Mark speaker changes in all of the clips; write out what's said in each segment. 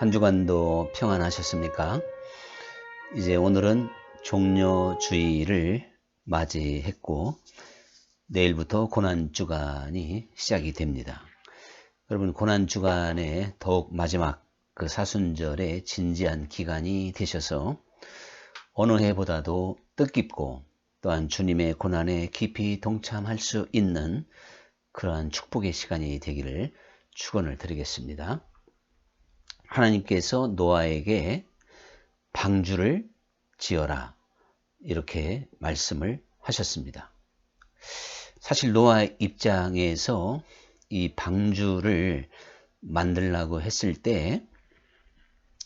Speaker 1: 한 주간도 평안하셨습니까? 이제 오늘은 종료주일을 맞이했고 내일부터 고난주간이 시작이 됩니다. 여러분, 고난주간에 더욱 마지막 그 사순절의 진지한 기간이 되셔서 어느 해보다도 뜻깊고 또한 주님의 고난에 깊이 동참할 수 있는 그러한 축복의 시간이 되기를 축원을 드리겠습니다. 하나님께서 노아에게 방주를 지어라 이렇게 말씀을 하셨습니다. 사실 노아 입장에서 이 방주를 만들려고 했을 때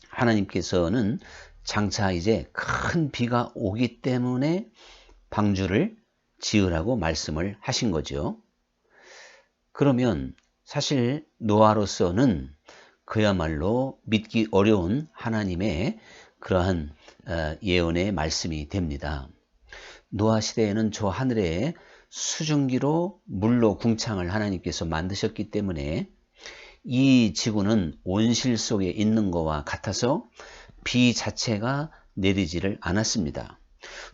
Speaker 1: 하나님께서는 장차 이제 큰 비가 오기 때문에 방주를 지으라고 말씀을 하신 거죠. 그러면 사실 노아로서는 그야말로 믿기 어려운 하나님의 그러한 예언의 말씀이 됩니다. 노아 시대에는 저 하늘에 수증기로 물로 궁창을 하나님께서 만드셨기 때문에 이 지구는 온실 속에 있는 것과 같아서 비 자체가 내리지를 않았습니다.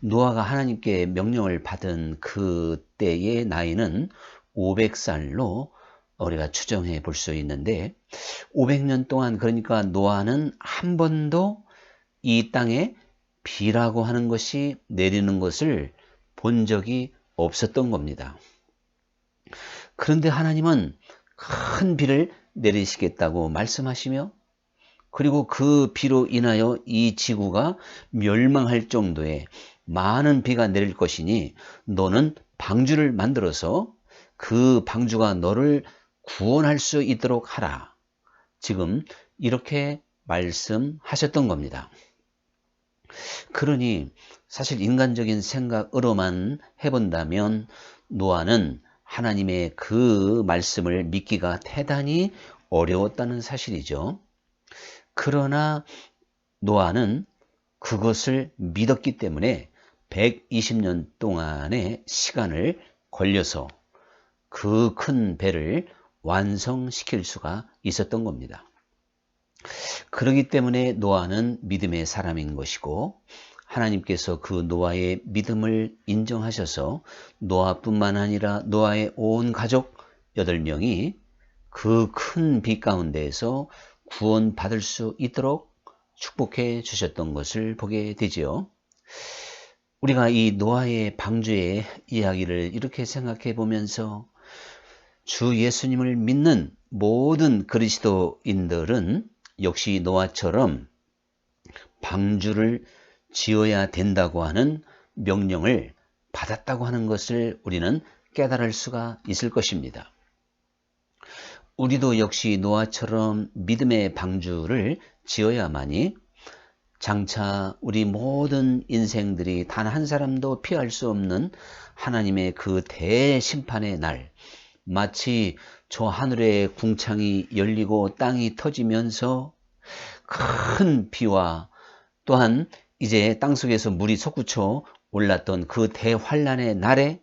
Speaker 1: 노아가 하나님께 명령을 받은 그때의 나이는 500살로 우리가 추정해 볼 수 있는데 500년 동안 그러니까 노아는 한 번도 이 땅에 비라고 하는 것이 내리는 것을 본 적이 없었던 겁니다. 그런데 하나님은 큰 비를 내리시겠다고 말씀하시며 그리고 그 비로 인하여 이 지구가 멸망할 정도의 많은 비가 내릴 것이니 너는 방주를 만들어서 그 방주가 너를 구원할 수 있도록 하라. 지금 이렇게 말씀하셨던 겁니다. 그러니 사실 인간적인 생각으로만 해본다면 노아는 하나님의 그 말씀을 믿기가 대단히 어려웠다는 사실이죠. 그러나 노아는 그것을 믿었기 때문에 120년 동안의 시간을 걸려서 그 큰 배를 완성시킬 수가 있었던 겁니다. 그렇기 때문에 노아는 믿음의 사람인 것이고 하나님께서 그 노아의 믿음을 인정하셔서 노아뿐만 아니라 노아의 온 가족 8명이 그 큰 비 가운데에서 구원받을 수 있도록 축복해 주셨던 것을 보게 되지요. 우리가 이 노아의 방주의 이야기를 이렇게 생각해 보면서 주 예수님을 믿는 모든 그리스도인들은 역시 노아처럼 방주를 지어야 된다고 하는 명령을 받았다고 하는 것을 우리는 깨달을 수가 있을 것입니다. 우리도 역시 노아처럼 믿음의 방주를 지어야만이 장차 우리 모든 인생들이 단 한 사람도 피할 수 없는 하나님의 그 대심판의 날, 마치 저 하늘의 궁창이 열리고 땅이 터지면서 큰 비와 또한 이제 땅속에서 물이 솟구쳐 올랐던 그 대환란의 날에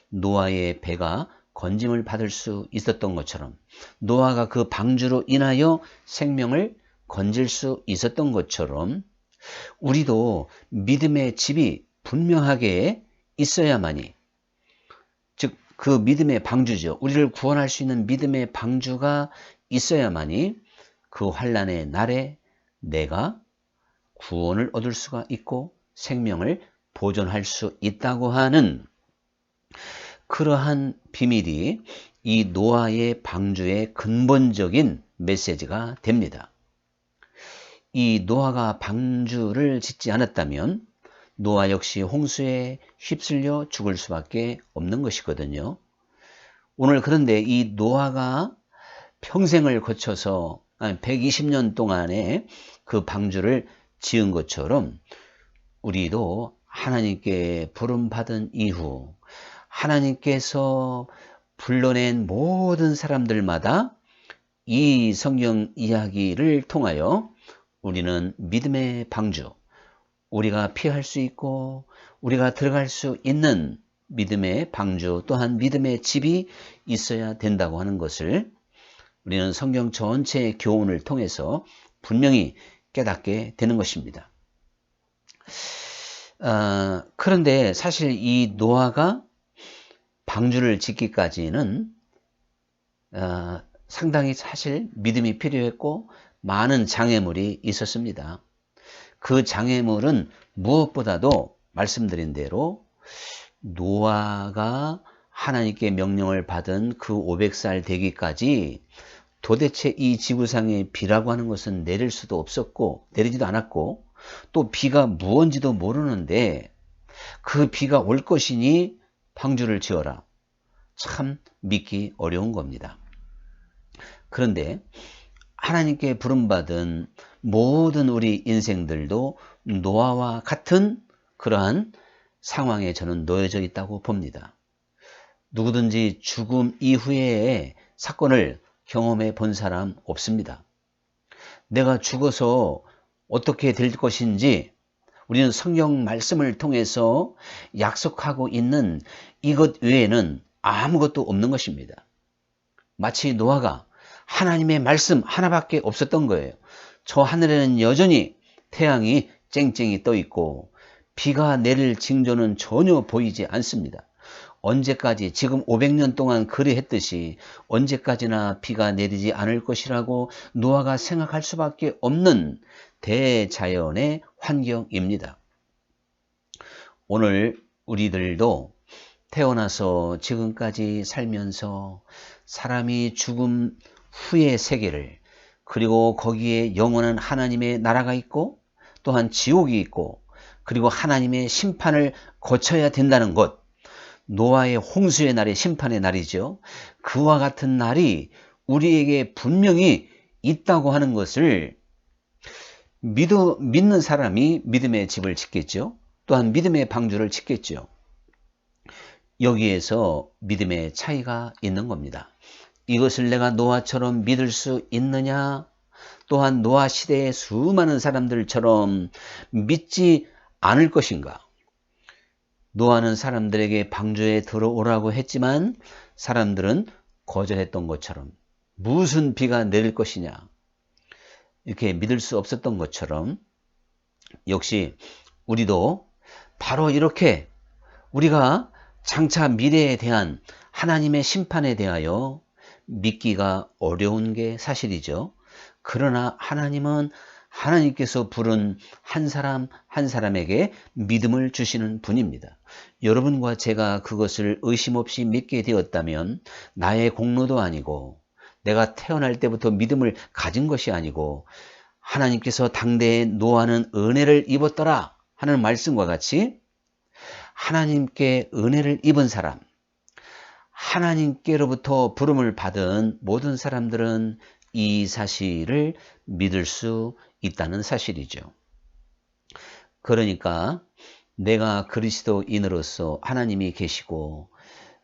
Speaker 1: 노아의 배가 건짐을 받을 수 있었던 것처럼 노아가 그 방주로 인하여 생명을 건질 수 있었던 것처럼 우리도 믿음의 집이 분명하게 있어야만이 즉 그 믿음의 방주죠. 우리를 구원할 수 있는 믿음의 방주가 있어야만이 그 환난의 날에 내가 구원을 얻을 수가 있고 생명을 보존할 수 있다고 하는 그러한 비밀이 이 노아의 방주의 근본적인 메시지가 됩니다. 이 노아가 방주를 짓지 않았다면 노아 역시 홍수에 휩쓸려 죽을 수밖에 없는 것이거든요. 오늘 그런데 이 노아가 평생을 거쳐서 120년 동안에 그 방주를 지은 것처럼 우리도 하나님께 부름받은 이후 하나님께서 불러낸 모든 사람들마다 이 성경 이야기를 통하여 우리는 믿음의 방주, 우리가 피할 수 있고 우리가 들어갈 수 있는 믿음의 방주 또한 믿음의 집이 있어야 된다고 하는 것을 우리는 성경 전체의 교훈을 통해서 분명히 깨닫게 되는 것입니다. 그런데 사실 이 노아가 방주를 짓기까지는 상당히 사실 믿음이 필요했고 많은 장애물이 있었습니다. 그 장애물은 무엇보다도 말씀드린 대로 노아가 하나님께 명령을 받은 그 500살 되기까지 도대체 이 지구상에 비라고 하는 것은 내릴 수도 없었고 내리지도 않았고 또 비가 무언지도 모르는데 그 비가 올 것이니 방주를 지어라. 참 믿기 어려운 겁니다. 그런데 하나님께 부름받은 모든 우리 인생들도 노아와 같은 그러한 상황에 저는 놓여져 있다고 봅니다. 누구든지 죽음 이후의 사건을 경험해 본 사람 없습니다. 내가 죽어서 어떻게 될 것인지 우리는 성경 말씀을 통해서 약속하고 있는 이것 외에는 아무것도 없는 것입니다. 마치 노아가 하나님의 말씀 하나밖에 없었던 거예요. 저 하늘에는 여전히 태양이 쨍쨍이 떠 있고 비가 내릴 징조는 전혀 보이지 않습니다. 언제까지 지금 500년 동안 그리 했듯이 언제까지나 비가 내리지 않을 것이라고 노아가 생각할 수밖에 없는 대자연의 환경입니다. 오늘 우리들도 태어나서 지금까지 살면서 사람이 죽음 후의 세계를 그리고 거기에 영원한 하나님의 나라가 있고 또한 지옥이 있고 그리고 하나님의 심판을 거쳐야 된다는 것, 노아의 홍수의 날이 심판의 날이죠. 그와 같은 날이 우리에게 분명히 있다고 하는 것을 믿는 사람이 믿음의 집을 짓겠죠. 또한 믿음의 방주를 짓겠죠. 여기에서 믿음의 차이가 있는 겁니다. 이것을 내가 노아처럼 믿을 수 있느냐? 또한 노아 시대의 수많은 사람들처럼 믿지 않을 것인가? 노아는 사람들에게 방주에 들어오라고 했지만 사람들은 거절했던 것처럼 무슨 비가 내릴 것이냐 이렇게 믿을 수 없었던 것처럼 역시 우리도 바로 이렇게 우리가 장차 미래에 대한 하나님의 심판에 대하여 믿기가 어려운 게 사실이죠. 그러나 하나님은 하나님께서 부른 한 사람 한 사람에게 믿음을 주시는 분입니다. 여러분과 제가 그것을 의심 없이 믿게 되었다면 나의 공로도 아니고 내가 태어날 때부터 믿음을 가진 것이 아니고 하나님께서 당대에 노아는 은혜를 입었더라 하는 말씀과 같이 하나님께 은혜를 입은 사람, 하나님께로부터 부름을 받은 모든 사람들은 이 사실을 믿을 수 있다는 사실이죠. 그러니까 내가 그리스도인으로서 하나님이 계시고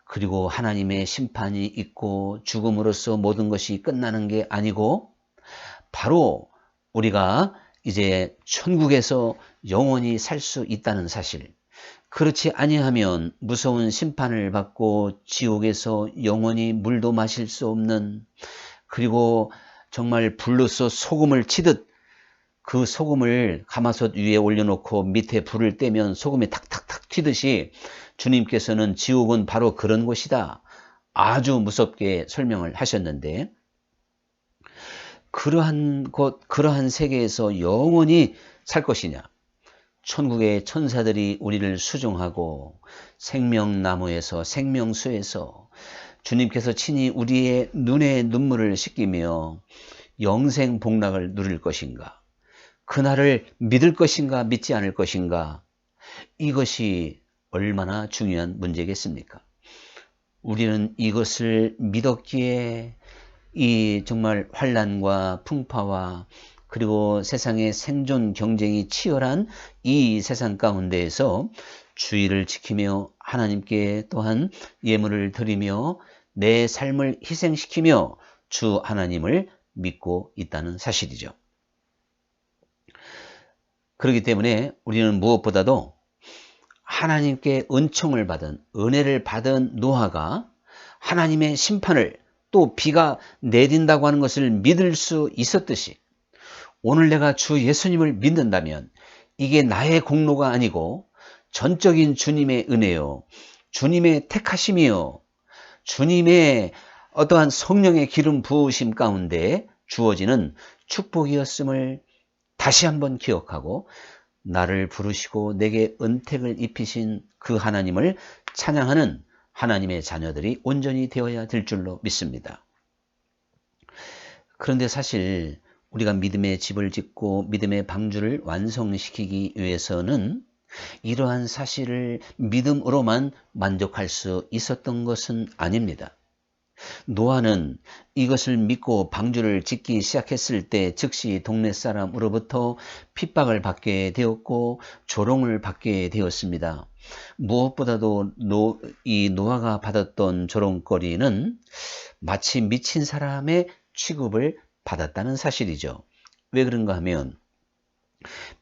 Speaker 1: 그리고 하나님의 심판이 있고 죽음으로써 모든 것이 끝나는 게 아니고 바로 우리가 이제 천국에서 영원히 살 수 있다는 사실, 그렇지 아니하면 무서운 심판을 받고 지옥에서 영원히 물도 마실 수 없는, 그리고 정말 불로써 소금을 치듯 그 소금을 가마솥 위에 올려놓고 밑에 불을 떼면 소금이 탁탁탁 튀듯이 주님께서는 지옥은 바로 그런 곳이다 아주 무섭게 설명을 하셨는데, 그러한 곳, 그러한 세계에서 영원히 살 것이냐, 천국의 천사들이 우리를 수종하고 생명나무에서 생명수에서 주님께서 친히 우리의 눈에 눈물을 씻기며 영생 복락을 누릴 것인가, 그날을 믿을 것인가 믿지 않을 것인가, 이것이 얼마나 중요한 문제겠습니까? 우리는 이것을 믿었기에 이 정말 환난과 풍파와 그리고 세상의 생존 경쟁이 치열한 이 세상 가운데에서 주의를 지키며 하나님께 또한 예물을 드리며 내 삶을 희생시키며 주 하나님을 믿고 있다는 사실이죠. 그렇기 때문에 우리는 무엇보다도 하나님께 은총을 받은, 은혜를 받은 노아가 하나님의 심판을 또 비가 내린다고 하는 것을 믿을 수 있었듯이 오늘 내가 주 예수님을 믿는다면 이게 나의 공로가 아니고 전적인 주님의 은혜요, 주님의 택하심이요, 주님의 어떠한 성령의 기름 부으심 가운데 주어지는 축복이었음을 다시 한번 기억하고 나를 부르시고 내게 은택을 입히신 그 하나님을 찬양하는 하나님의 자녀들이 온전히 되어야 될 줄로 믿습니다. 그런데 사실 우리가 믿음의 집을 짓고 믿음의 방주를 완성시키기 위해서는 이러한 사실을 믿음으로만 만족할 수 있었던 것은 아닙니다. 노아는 이것을 믿고 방주를 짓기 시작했을 때 즉시 동네 사람으로부터 핍박을 받게 되었고 조롱을 받게 되었습니다. 무엇보다도 이 노아가 받았던 조롱거리는 마치 미친 사람의 취급을 받았다는 사실이죠. 왜 그런가 하면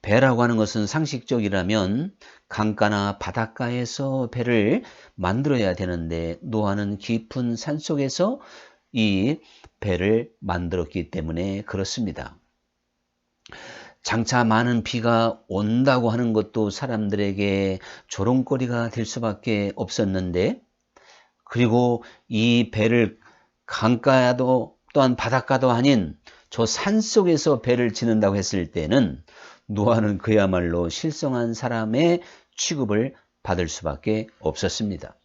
Speaker 1: 배라고 하는 것은 상식적이라면 강가나 바닷가에서 배를 만들어야 되는데 노아는 깊은 산속에서 이 배를 만들었기 때문에 그렇습니다. 장차 많은 비가 온다고 하는 것도 사람들에게 조롱거리가 될 수밖에 없었는데, 그리고 이 배를 강가도 또한 바닷가도 아닌 저 산속에서 배를 짓는다고 했을 때는 노아는 그야말로 실성한 사람의 취급을 받을 수밖에 없었습니다.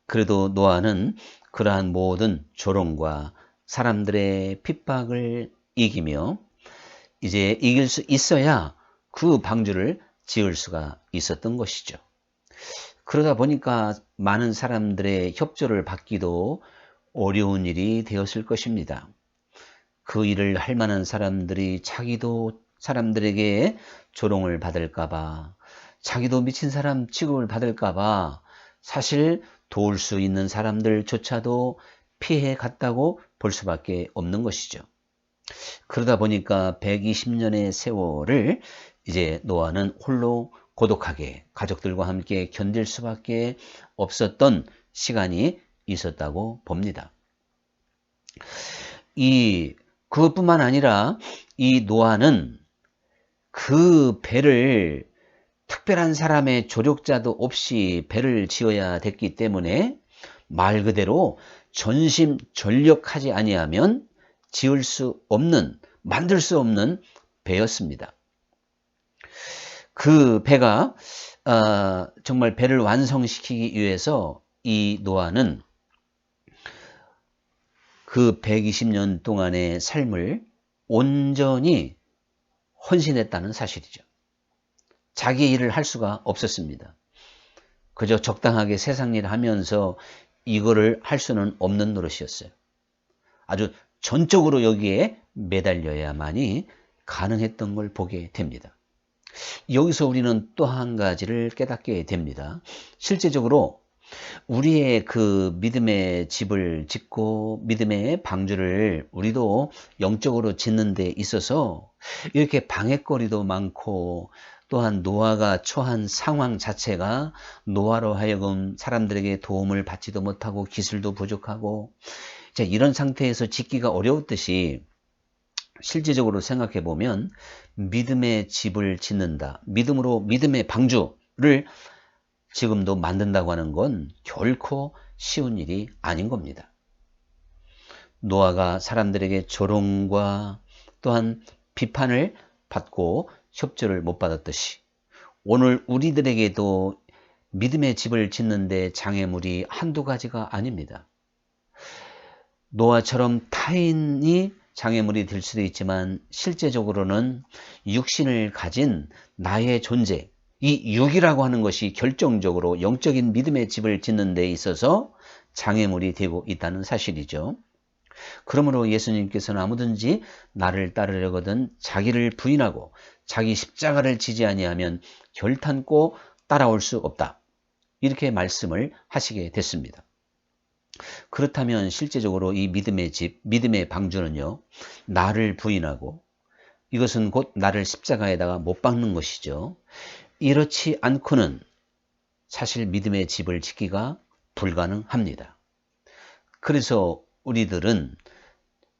Speaker 1: 그래도 노아는 그러한 모든 조롱과 사람들의 핍박을 이기며 이제 이길 수 있어야 그 방주를 지을 수가 있었던 것이죠. 그러다 보니까 많은 사람들의 협조를 받기도 어려운 일이 되었을 것입니다. 그 일을 할 만한 사람들이 자기도 사람들에게 조롱을 받을까봐, 자기도 미친 사람 취급을 받을까봐 사실 도울 수 있는 사람들조차도 피해 갔다고 볼 수밖에 없는 것이죠. 그러다 보니까 120년의 세월을 이제 노아는 홀로 고독하게 가족들과 함께 견딜 수밖에 없었던 시간이 있었다고 봅니다. 그것뿐만 아니라 이 노아는 그 배를 특별한 사람의 조력자도 없이 배를 지어야 됐기 때문에 말 그대로 전심전력하지 아니하면 지을 수 없는, 만들 수 없는 배였습니다. 그 배가 정말 배를 완성시키기 위해서 이 노아는 그 120년 동안의 삶을 온전히 헌신했다는 사실이죠. 자기 일을 할 수가 없었습니다. 그저 적당하게 세상 일을 하면서 이거를 할 수는 없는 노릇이었어요. 아주 전적으로 여기에 매달려야만이 가능했던 걸 보게 됩니다. 여기서 우리는 또 한 가지를 깨닫게 됩니다. 실제적으로 우리의 그 믿음의 집을 짓고 믿음의 방주를 우리도 영적으로 짓는 데 있어서 이렇게 방해거리도 많고, 또한 노아가 처한 상황 자체가 노아로 하여금 사람들에게 도움을 받지도 못하고 기술도 부족하고 이런 상태에서 짓기가 어려웠듯이, 실제적으로 생각해 보면 믿음의 집을 짓는다, 믿음으로 믿음의 방주를 지금도 만든다고 하는 건 결코 쉬운 일이 아닌 겁니다. 노아가 사람들에게 조롱과 또한 비판을 받고 협조를 못 받았듯이 오늘 우리들에게도 믿음의 집을 짓는데 장애물이 한두 가지가 아닙니다. 노아처럼 타인이 장애물이 될 수도 있지만 실제적으로는 육신을 가진 나의 존재, 이 육이라고 하는 것이 결정적으로 영적인 믿음의 집을 짓는 데 있어서 장애물이 되고 있다는 사실이죠. 그러므로 예수님께서는 아무든지 나를 따르려거든 자기를 부인하고 자기 십자가를 지지 아니하면 결탄코 따라올 수 없다, 이렇게 말씀을 하시게 됐습니다. 그렇다면 실제적으로 이 믿음의 집, 믿음의 방주는요, 나를 부인하고, 이것은 곧 나를 십자가에다가 못 박는 것이죠. 이렇지 않고는 사실 믿음의 집을 짓기가 불가능합니다. 그래서 우리들은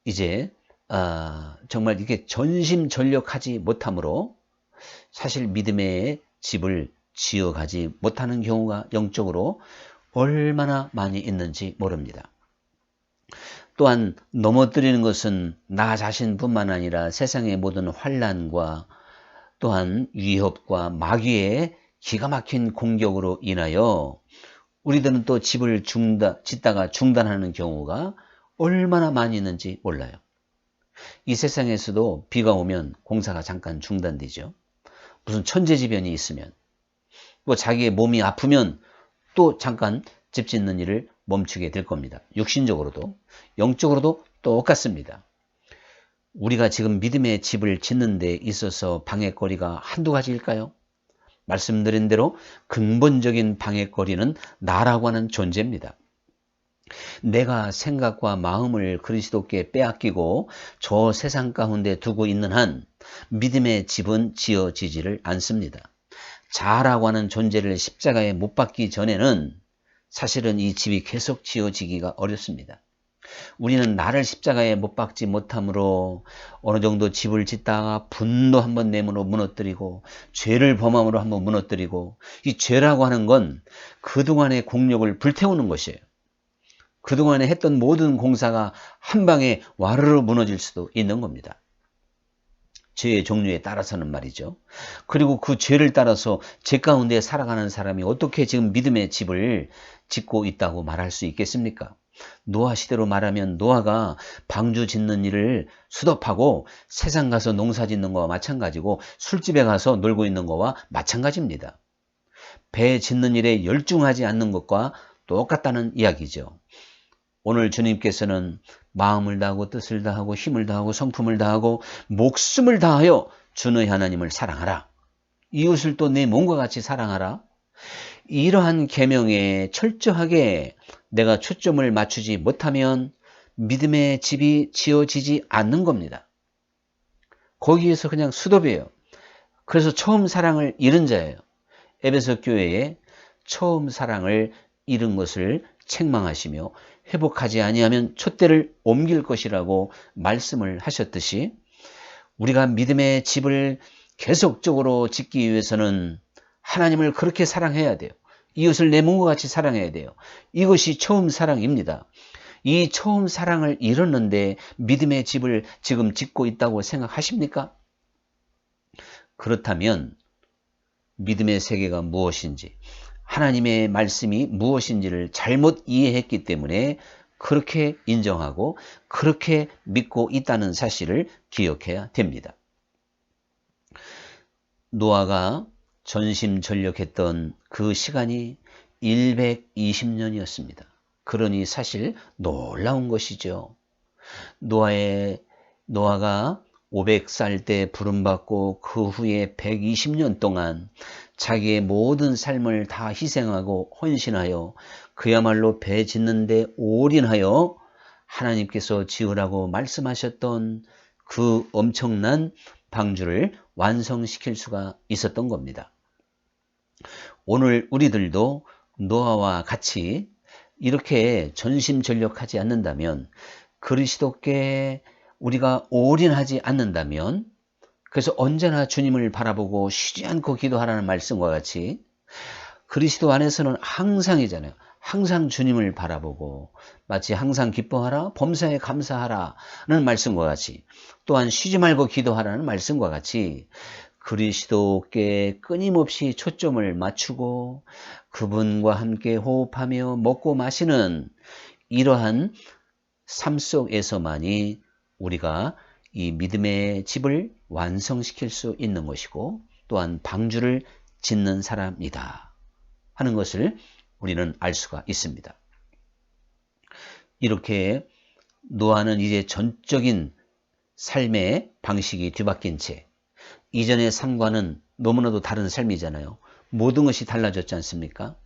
Speaker 1: 이제 정말 이게 전심전력하지 못함으로 사실 믿음의 집을 지어가지 못하는 경우가 영적으로 얼마나 많이 있는지 모릅니다. 또한 넘어뜨리는 것은 나 자신뿐만 아니라 세상의 모든 환난과 또한 위협과 마귀의 기가 막힌 공격으로 인하여 우리들은 또 집을 짓다가 중단하는 경우가 얼마나 많이 있는지 몰라요. 이 세상에서도 비가 오면 공사가 잠깐 중단되죠. 무슨 천재지변이 있으면, 또 자기의 몸이 아프면 또 잠깐 집 짓는 일을 멈추게 될 겁니다. 육신적으로도 영적으로도 똑같습니다. 우리가 지금 믿음의 집을 짓는 데 있어서 방해거리가 한두 가지일까요? 말씀드린 대로 근본적인 방해거리는 나라고 하는 존재입니다. 내가 생각과 마음을 그리스도께 빼앗기고 저 세상 가운데 두고 있는 한 믿음의 집은 지어지지를 않습니다. 자라고 하는 존재를 십자가에 못 박기 전에는 사실은 이 집이 계속 지어지기가 어렵습니다. 우리는 나를 십자가에 못 박지 못함으로 어느 정도 집을 짓다가 분노 한번 내므로 무너뜨리고 죄를 범함으로 한번 무너뜨리고, 이 죄라고 하는 건 그동안의 공력을 불태우는 것이에요. 그동안에 했던 모든 공사가 한 방에 와르르 무너질 수도 있는 겁니다. 죄의 종류에 따라서는 말이죠. 그리고 그 죄를 따라서 죄 가운데 살아가는 사람이 어떻게 지금 믿음의 집을 짓고 있다고 말할 수 있겠습니까? 노아 시대로 말하면 노아가 방주 짓는 일을 수덥하고 세상 가서 농사 짓는 거와 마찬가지고 술집에 가서 놀고 있는 거와 마찬가지입니다. 배 짓는 일에 열중하지 않는 것과 똑같다는 이야기죠. 오늘 주님께서는 마음을 다하고 뜻을 다하고 힘을 다하고 성품을 다하고 목숨을 다하여 주 너희 하나님을 사랑하라. 이웃을 또 내 몸과 같이 사랑하라. 이러한 계명에 철저하게 내가 초점을 맞추지 못하면 믿음의 집이 지어지지 않는 겁니다. 거기에서 그냥 수도비예요. 그래서 처음 사랑을 잃은 자예요. 에베소 교회에 처음 사랑을 잃은 것을 책망하시며 회복하지 아니하면 촛대를 옮길 것이라고 말씀을 하셨듯이, 우리가 믿음의 집을 계속적으로 짓기 위해서는 하나님을 그렇게 사랑해야 돼요. 이웃을 내 몸과 같이 사랑해야 돼요. 이것이 처음 사랑입니다. 이 처음 사랑을 잃었는데 믿음의 집을 지금 짓고 있다고 생각하십니까? 그렇다면 믿음의 세계가 무엇인지, 하나님의 말씀이 무엇인지를 잘못 이해했기 때문에 그렇게 인정하고 그렇게 믿고 있다는 사실을 기억해야 됩니다. 노아가 전심전력했던 그 시간이 120년이었습니다. 그러니 사실 놀라운 것이죠. 노아가 500살 때 부름받고 그 후에 120년 동안 자기의 모든 삶을 다 희생하고 헌신하여 그야말로 배 짓는데 올인하여 하나님께서 지으라고 말씀하셨던 그 엄청난 방주를 완성시킬 수가 있었던 겁니다. 오늘 우리들도 노아와 같이 이렇게 전심전력하지 않는다면, 그리스도께 우리가 올인하지 않는다면, 그래서 언제나 주님을 바라보고 쉬지 않고 기도하라는 말씀과 같이 그리스도 안에서는 항상이잖아요. 항상 주님을 바라보고 마치 항상 기뻐하라, 범사에 감사하라는 말씀과 같이, 또한 쉬지 말고 기도하라는 말씀과 같이 그리스도께 끊임없이 초점을 맞추고 그분과 함께 호흡하며 먹고 마시는 이러한 삶 속에서만이 우리가 이 믿음의 집을 완성시킬 수 있는 것이고, 또한 방주를 짓는 사람이다 하는 것을 우리는 알 수가 있습니다. 이렇게 노아는 이제 전적인 삶의 방식이 뒤바뀐 채 이전의 삶과는 너무나도 다른 삶이잖아요. 모든 것이 달라졌지 않습니까?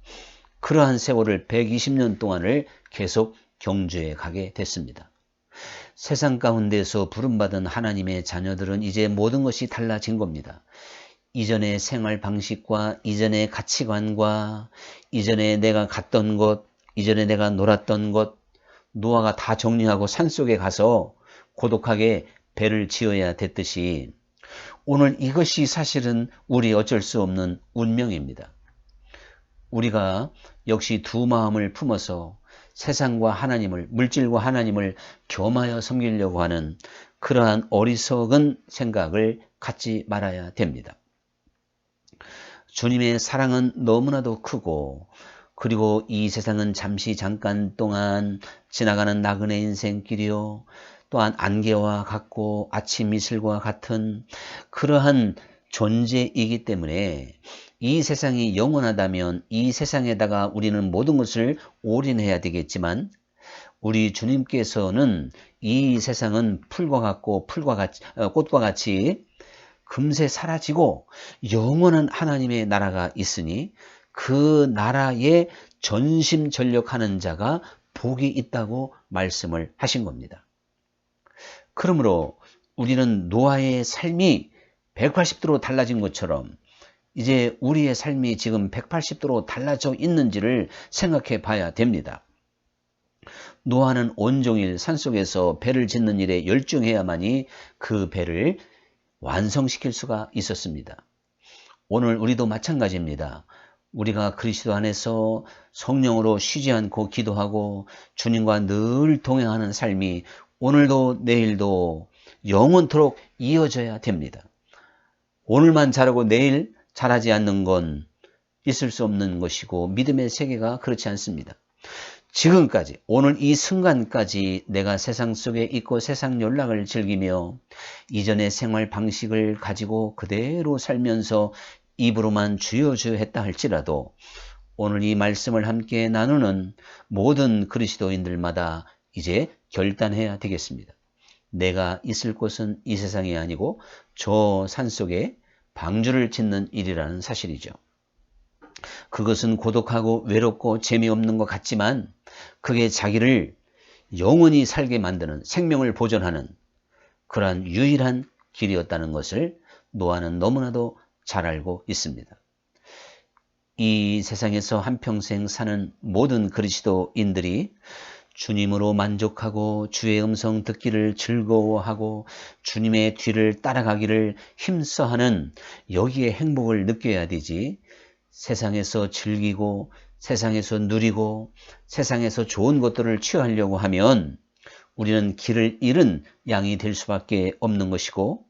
Speaker 1: 그러한 세월을 120년 동안을 계속 경주해 가게 됐습니다. 세상 가운데서 부름받은 하나님의 자녀들은 이제 모든 것이 달라진 겁니다. 이전의 생활 방식과 이전의 가치관과 이전에 내가 갔던 곳, 이전에 내가 놀았던 곳, 노아가 다 정리하고 산속에 가서 고독하게 배를 지어야 됐듯이 오늘 이것이 사실은 우리 어쩔 수 없는 운명입니다. 우리가 역시 두 마음을 품어서 세상과 하나님을, 물질과 하나님을 겸하여 섬기려고 하는 그러한 어리석은 생각을 갖지 말아야 됩니다. 주님의 사랑은 너무나도 크고, 그리고 이 세상은 잠시 잠깐 동안 지나가는 나그네 인생길이요, 또한 안개와 같고 아침 이슬과 같은 그러한 존재이기 때문에 이 세상이 영원하다면 이 세상에다가 우리는 모든 것을 올인해야 되겠지만, 우리 주님께서는 이 세상은 풀과 같고 꽃과 같이 금세 사라지고 영원한 하나님의 나라가 있으니 그 나라에 전심전력하는 자가 복이 있다고 말씀을 하신 겁니다. 그러므로 우리는 노아의 삶이 180도로 달라진 것처럼 이제 우리의 삶이 지금 180도로 달라져 있는지를 생각해 봐야 됩니다. 노아는 온종일 산속에서 배를 짓는 일에 열중해야만이 그 배를 완성시킬 수가 있었습니다. 오늘 우리도 마찬가지입니다. 우리가 그리스도 안에서 성령으로 쉬지 않고 기도하고 주님과 늘 동행하는 삶이 오늘도 내일도 영원토록 이어져야 됩니다. 오늘만 잘하고 내일 잘하지 않는 건 있을 수 없는 것이고, 믿음의 세계가 그렇지 않습니다. 지금까지, 오늘 이 순간까지 내가 세상 속에 있고 세상 연락을 즐기며 이전의 생활 방식을 가지고 그대로 살면서 입으로만 주여 주여 했다 할지라도 오늘 이 말씀을 함께 나누는 모든 그리스도인들마다 이제 결단해야 되겠습니다. 내가 있을 곳은 이 세상이 아니고 저 산속에 방주를 짓는 일이라는 사실이죠. 그것은 고독하고 외롭고 재미없는 것 같지만 그게 자기를 영원히 살게 만드는, 생명을 보존하는 그러한 유일한 길이었다는 것을 노아는 너무나도 잘 알고 있습니다. 이 세상에서 한평생 사는 모든 그리스도인들이 주님으로 만족하고 주의 음성 듣기를 즐거워하고 주님의 뒤를 따라가기를 힘써하는 여기에 행복을 느껴야 되지, 세상에서 즐기고 세상에서 누리고 세상에서 좋은 것들을 취하려고 하면 우리는 길을 잃은 양이 될 수밖에 없는 것이고,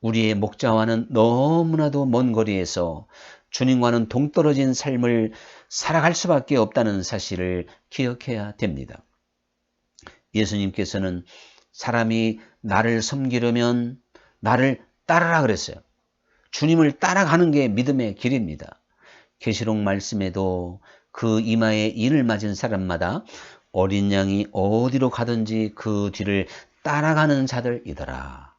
Speaker 1: 우리의 목자와는 너무나도 먼 거리에서 주님과는 동떨어진 삶을 살아갈 수밖에 없다는 사실을 기억해야 됩니다. 예수님께서는 사람이 나를 섬기려면 나를 따르라 그랬어요. 주님을 따라가는 게 믿음의 길입니다. 계시록 말씀에도 그 이마에 인을 맞은 사람마다 어린 양이 어디로 가든지 그 뒤를 따라가는 자들이더라.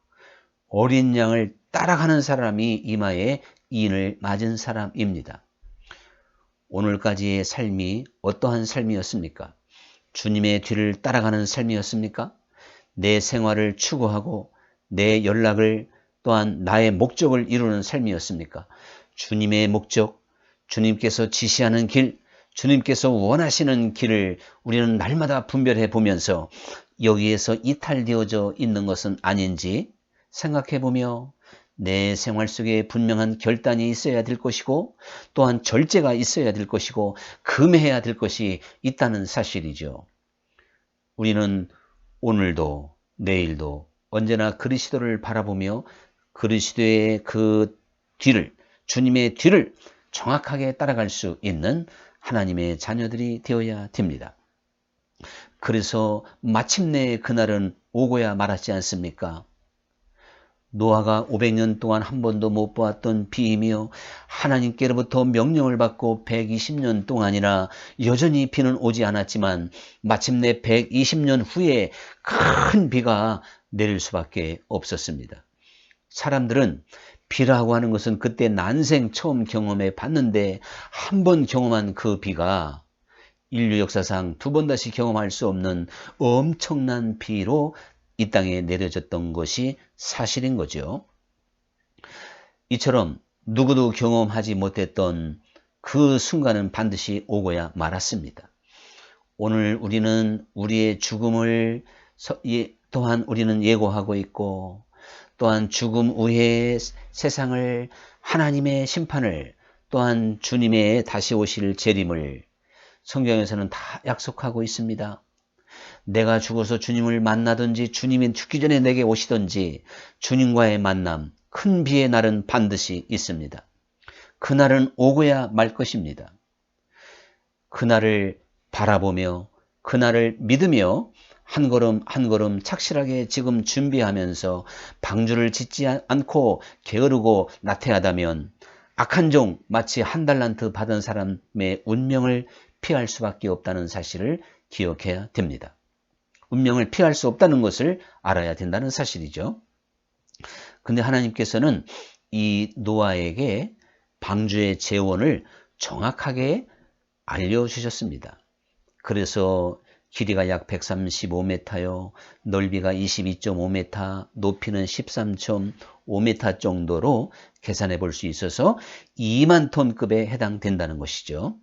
Speaker 1: 어린 양을 따라가는 사람이 이마에 인을 맞은 사람입니다. 오늘까지의 삶이 어떠한 삶이었습니까? 주님의 뒤를 따라가는 삶이었습니까? 내 생활을 추구하고 내 연락을, 또한 나의 목적을 이루는 삶이었습니까? 주님의 목적, 주님께서 지시하는 길, 주님께서 원하시는 길을 우리는 날마다 분별해 보면서 여기에서 이탈되어져 있는 것은 아닌지 생각해 보며 내 생활 속에 분명한 결단이 있어야 될 것이고, 또한 절제가 있어야 될 것이고, 금해야 될 것이 있다는 사실이죠. 우리는 오늘도 내일도 언제나 그리스도를 바라보며 그리스도의 그 뒤를, 주님의 뒤를 정확하게 따라갈 수 있는 하나님의 자녀들이 되어야 됩니다. 그래서 마침내 그날은 오고야 말았지 않습니까? 노아가 500년 동안 한 번도 못 보았던 비이며 하나님께로부터 명령을 받고 120년 동안이나 여전히 비는 오지 않았지만 마침내 120년 후에 큰 비가 내릴 수밖에 없었습니다. 사람들은 비라고 하는 것은 그때 난생 처음 경험해 봤는데, 한 번 경험한 그 비가 인류 역사상 두 번 다시 경험할 수 없는 엄청난 비로 이 땅에 내려졌던 것이 사실인 거죠. 이처럼 누구도 경험하지 못했던 그 순간은 반드시 오고야 말았습니다. 오늘 우리는 우리의 죽음을 또한 우리는 예고하고 있고, 또한 죽음 후의 세상을, 하나님의 심판을, 또한 주님의 다시 오실 재림을 성경에서는 다 약속하고 있습니다. 내가 죽어서 주님을 만나든지 주님이 죽기 전에 내게 오시든지 주님과의 만남, 큰 비의 날은 반드시 있습니다. 그날은 오고야 말 것입니다. 그날을 바라보며 그날을 믿으며 한 걸음 한 걸음 착실하게 지금 준비하면서 방주를 짓지 않고 게으르고 나태하다면 악한 종, 마치 한 달란트 받은 사람의 운명을 피할 수밖에 없다는 사실을 기억해야 됩니다. 운명을 피할 수 없다는 것을 알아야 된다는 사실이죠. 근데 하나님께서는 이 노아에게 방주의 재원을 정확하게 알려주셨습니다. 그래서 길이가 약 135m요, 넓이가 22.5m, 높이는 13.5m 정도로 계산해 볼 수 있어서 2만 톤급에 해당된다는 것이죠.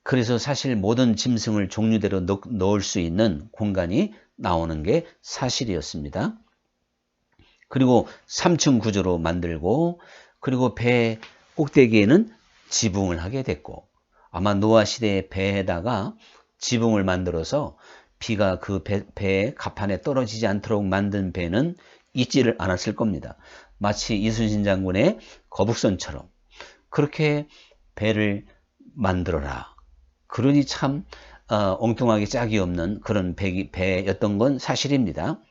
Speaker 1: 그래서 사실 모든 짐승을 종류대로 넣을 수 있는 공간이 나오는 게 사실이었습니다. 그리고 3층 구조로 만들고, 그리고 배 꼭대기에는 지붕을 하게 됐고, 아마 노아 시대의 배에다가 지붕을 만들어서 비가 그 배의 갑판에 떨어지지 않도록 만든 배는 있지를 않았을 겁니다. 마치 이순신 장군의 거북선처럼 그렇게 배를 만들어라. 그러니 참 엉뚱하게 짝이 없는 그런 배였던 건 사실입니다.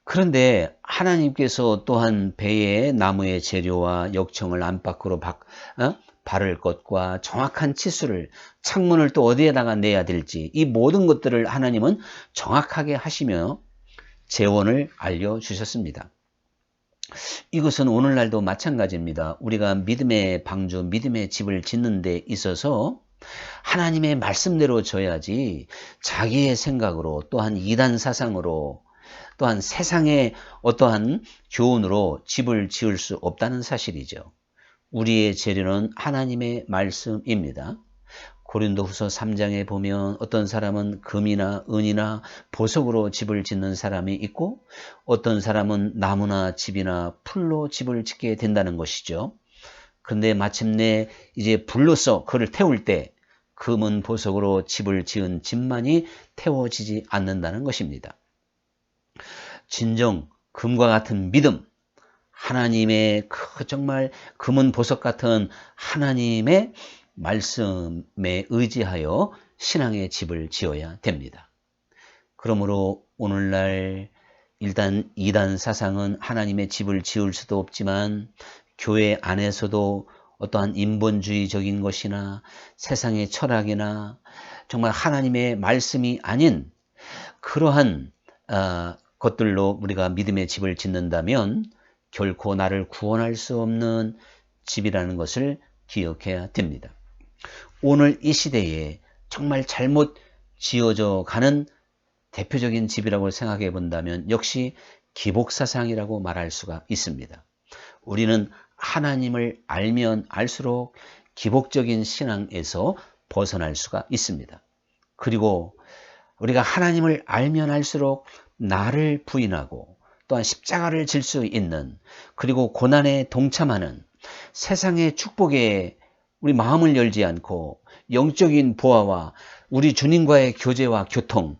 Speaker 1: 그런데 하나님께서 또한 배의 나무의 재료와 역청을 안팎으로 바를 것과 정확한 치수를, 창문을 또 어디에다가 내야 될지, 이 모든 것들을 하나님은 정확하게 하시며 재원을 알려주셨습니다. 이것은 오늘날도 마찬가지입니다. 우리가 믿음의 방주, 믿음의 집을 짓는 데 있어서 하나님의 말씀대로 져야지 자기의 생각으로, 또한 이단 사상으로, 또한 세상의 어떠한 교훈으로 집을 지을 수 없다는 사실이죠. 우리의 재료는 하나님의 말씀입니다. 고린도후서 3장에 보면 어떤 사람은 금이나 은이나 보석으로 집을 짓는 사람이 있고, 어떤 사람은 나무나 집이나 풀로 집을 짓게 된다는 것이죠. 근데 마침내 이제 불로써 그를 태울 때 금은 보석으로 집을 지은 집만이 태워지지 않는다는 것입니다. 진정 금과 같은 믿음, 하나님의 정말 금은 보석 같은 하나님의 말씀에 의지하여 신앙의 집을 지어야 됩니다. 그러므로 오늘날 일단 이단 사상은 하나님의 집을 지을 수도 없지만, 교회 안에서도 어떠한 인본주의적인 것이나 세상의 철학이나 정말 하나님의 말씀이 아닌 그러한 것들로 우리가 믿음의 집을 짓는다면 결코 나를 구원할 수 없는 집이라는 것을 기억해야 됩니다. 오늘 이 시대에 정말 잘못 지어져 가는 대표적인 집이라고 생각해 본다면 역시 기복사상이라고 말할 수가 있습니다. 우리는 하나님을 알면 알수록 기복적인 신앙에서 벗어날 수가 있습니다. 그리고 우리가 하나님을 알면 알수록 나를 부인하고 또한 십자가를 질 수 있는, 그리고 고난에 동참하는, 세상의 축복에 우리 마음을 열지 않고 영적인 보화와 우리 주님과의 교제와 교통,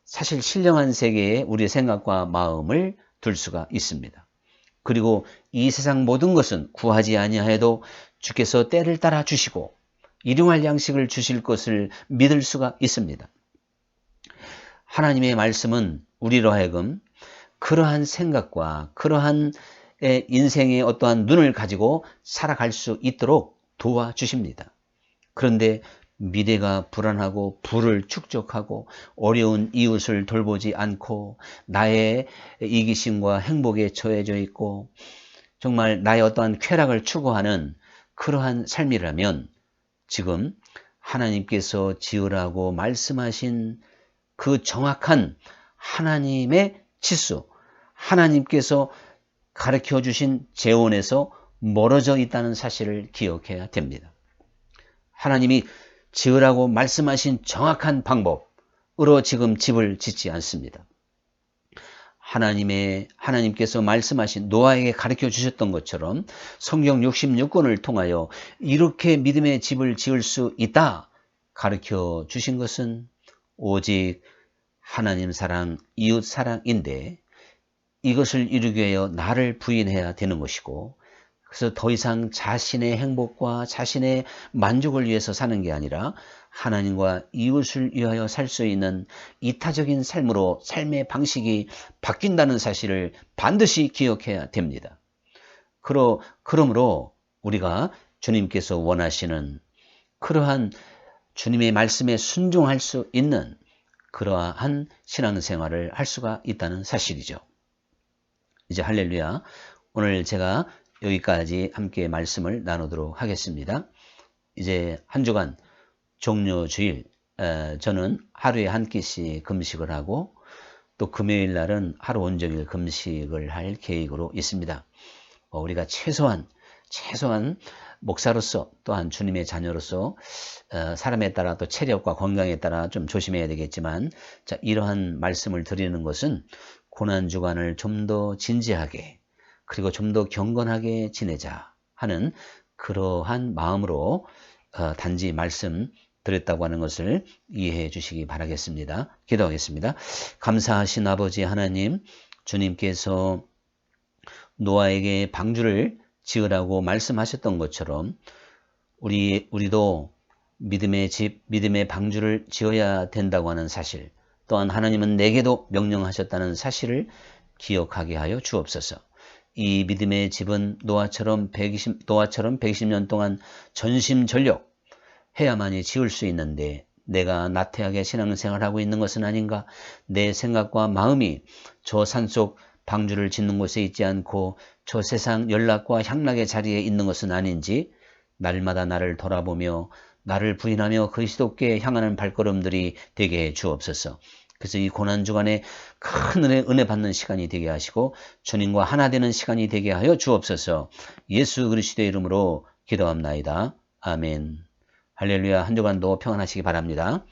Speaker 1: 사실 신령한 세계에 우리의 생각과 마음을 둘 수가 있습니다. 그리고 이 세상 모든 것은 구하지 아니하여도 주께서 때를 따라 주시고 일용할 양식을 주실 것을 믿을 수가 있습니다. 하나님의 말씀은 우리로 하여금 그러한 생각과 그러한 인생의 어떠한 눈을 가지고 살아갈 수 있도록 도와주십니다. 그런데 미래가 불안하고 부를 축적하고 어려운 이웃을 돌보지 않고 나의 이기심과 행복에 처해져 있고 정말 나의 어떠한 쾌락을 추구하는 그러한 삶이라면 지금 하나님께서 지으라고 말씀하신 그 정확한 하나님의 치수, 하나님께서 가르쳐 주신 재원에서 멀어져 있다는 사실을 기억해야 됩니다. 하나님이 지으라고 말씀하신 정확한 방법, 지금 집을 짓지 않습니다. 하나님께서 말씀하신 노아에게 가르쳐 주셨던 것처럼 성경 66권을 통하여 이렇게 믿음의 집을 지을 수 있다 가르쳐 주신 것은 오직 하나님 사랑, 이웃 사랑인데 이것을 이루기 위하여 나를 부인해야 되는 것이고, 그래서 더 이상 자신의 행복과 자신의 만족을 위해서 사는 게 아니라 하나님과 이웃을 위하여 살 수 있는 이타적인 삶으로 삶의 방식이 바뀐다는 사실을 반드시 기억해야 됩니다. 그러므로 우리가 주님께서 원하시는 그러한 주님의 말씀에 순종할 수 있는 그러한 신앙생활을 할 수가 있다는 사실이죠. 이제 할렐루야, 오늘 제가 여기까지 함께 말씀을 나누도록 하겠습니다. 이제 한 주간 종료주일, 저는 하루에 한 끼씩 금식을 하고 또 금요일 날은 하루 온종일 금식을 할 계획으로 있습니다. 우리가 최소한 목사로서 또한 주님의 자녀로서 사람에 따라 또 체력과 건강에 따라 좀 조심해야 되겠지만, 자, 이러한 말씀을 드리는 것은 고난주간을 좀 더 진지하게 그리고 좀 더 경건하게 지내자 하는 그러한 마음으로 단지 말씀 드렸다고 하는 것을 이해해 주시기 바라겠습니다. 기도하겠습니다. 감사하신 아버지 하나님, 주님께서 노아에게 방주를 지으라고 말씀하셨던 것처럼 우리도 믿음의 집, 믿음의 방주를 지어야 된다고 하는 사실, 또한 하나님은 내게도 명령하셨다는 사실을 기억하게 하여 주옵소서. 이 믿음의 집은 노아처럼 120년 동안 전심전력 해야만이 지을 수 있는데 내가 나태하게 신앙생활하고 있는 것은 아닌가? 내 생각과 마음이 저 산속 방주를 짓는 곳에 있지 않고 저 세상 연락과 향락의 자리에 있는 것은 아닌지 날마다 나를 돌아보며 나를 부인하며 그리스도께 향하는 발걸음들이 되게 해 주옵소서. 그래서 이 고난주간에 큰 은혜 받는 시간이 되게 하시고 주님과 하나 되는 시간이 되게 하여 주옵소서. 예수 그리스도의 이름으로 기도합나이다. 아멘. 할렐루야. 한 주간도 평안하시기 바랍니다.